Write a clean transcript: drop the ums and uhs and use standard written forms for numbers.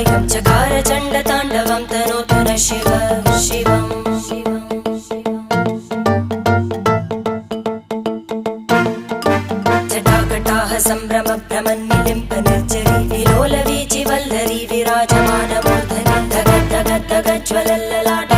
कायं चकार चण्डताण्डवं तनोतु न शिव शिवम् जटाकटाह सम्भ्रम भ्रमन्निलिम्प निर्जरी विलोलवीचि वल्लरी विराजमानमूर्धनि धग धग धग ज्वलल्ललाट